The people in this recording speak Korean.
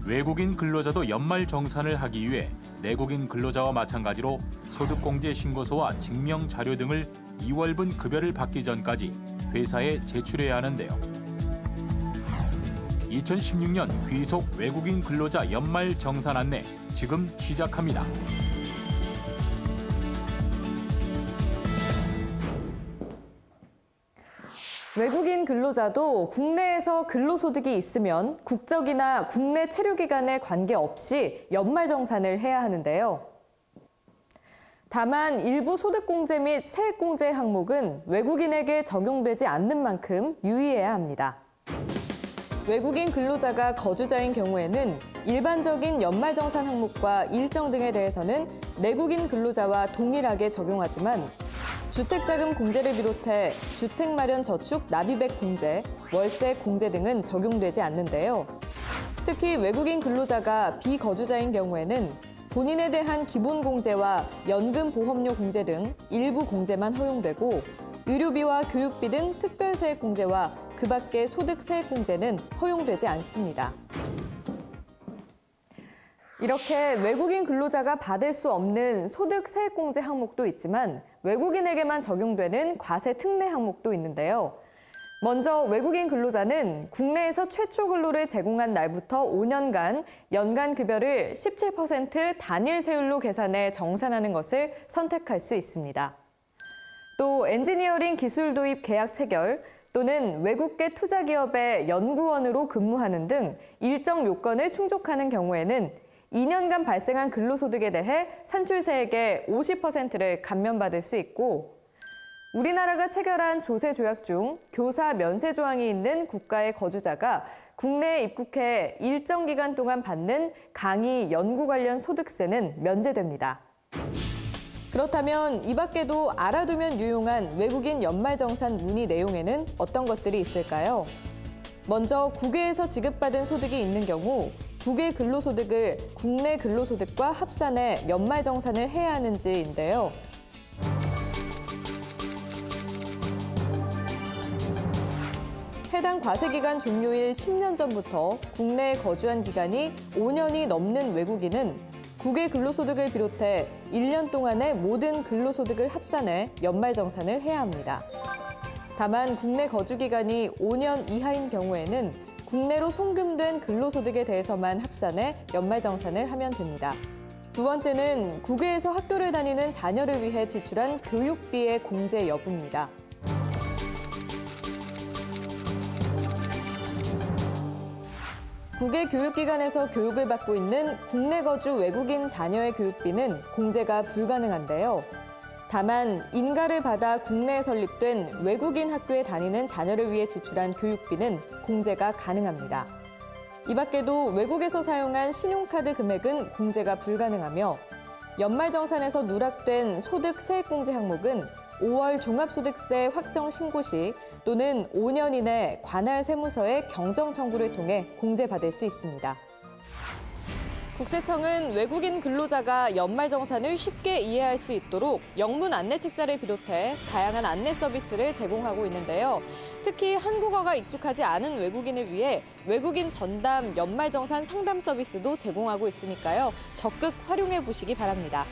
외국인 근로자도 연말 정산을 하기 위해 내국인 근로자와 마찬가지로 소득공제 신고서와 증명 자료 등을 2월분 급여를 받기 전까지 회사에 제출해야 하는데요. 2016년 귀속 외국인 근로자 연말 정산 안내 지금 시작합니다. 외국인 근로자도 국내에서 근로소득이 있으면 국적이나 국내 체류기간에 관계없이 연말정산을 해야 하는데요. 다만 일부 소득공제 및 세액공제 항목은 외국인에게 적용되지 않는 만큼 유의해야 합니다. 외국인 근로자가 거주자인 경우에는 일반적인 연말정산 항목과 일정 등에 대해서는 내국인 근로자와 동일하게 적용하지만 주택자금 공제를 비롯해 주택마련저축 납입액 공제, 월세 공제 등은 적용되지 않는데요. 특히 외국인 근로자가 비거주자인 경우에는 본인에 대한 기본공제와 연금보험료 공제 등 일부 공제만 허용되고 의료비와 교육비 등 특별세액 공제와 그 밖의 소득세액 공제는 허용되지 않습니다. 이렇게 외국인 근로자가 받을 수 없는 소득세액공제 항목도 있지만 외국인에게만 적용되는 과세 특례 항목도 있는데요. 먼저 외국인 근로자는 국내에서 최초 근로를 제공한 날부터 5년간 연간 급여를 17% 단일 세율로 계산해 정산하는 것을 선택할 수 있습니다. 또 엔지니어링 기술 도입 계약 체결 또는 외국계 투자기업의 연구원으로 근무하는 등 일정 요건을 충족하는 경우에는 2년간 발생한 근로소득에 대해 산출세액의 50%를 감면받을 수 있고 우리나라가 체결한 조세조약 중 교사 면세 조항이 있는 국가의 거주자가 국내에 입국해 일정 기간 동안 받는 강의, 연구 관련 소득세는 면제됩니다. 그렇다면 이 밖에도 알아두면 유용한 외국인 연말정산 문의 내용에는 어떤 것들이 있을까요? 먼저 국외에서 지급받은 소득이 있는 경우 국외 근로소득을 국내 근로소득과 합산해 연말정산을 해야 하는지인데요. 해당 과세기간 종료일 10년 전부터 국내에 거주한 기간이 5년이 넘는 외국인은 국외 근로소득을 비롯해 1년 동안의 모든 근로소득을 합산해 연말정산을 해야 합니다. 다만 국내 거주기간이 5년 이하인 경우에는 국내로 송금된 근로소득에 대해서만 합산해 연말정산을 하면 됩니다. 두 번째는 국외에서 학교를 다니는 자녀를 위해 지출한 교육비의 공제 여부입니다. 국외 교육기관에서 교육을 받고 있는 국내 거주 외국인 자녀의 교육비는 공제가 불가능한데요. 다만 인가를 받아 국내에 설립된 외국인 학교에 다니는 자녀를 위해 지출한 교육비는 공제가 가능합니다. 이 밖에도 외국에서 사용한 신용카드 금액은 공제가 불가능하며 연말정산에서 누락된 소득세액공제 항목은 5월 종합소득세 확정 신고 시 또는 5년 이내 관할 세무서의 경정 청구를 통해 공제받을 수 있습니다. 국세청은 외국인 근로자가 연말정산을 쉽게 이해할 수 있도록 영문 안내 책자를 비롯해 다양한 안내 서비스를 제공하고 있는데요. 특히 한국어가 익숙하지 않은 외국인을 위해 외국인 전담 연말정산 상담 서비스도 제공하고 있으니까요. 적극 활용해 보시기 바랍니다.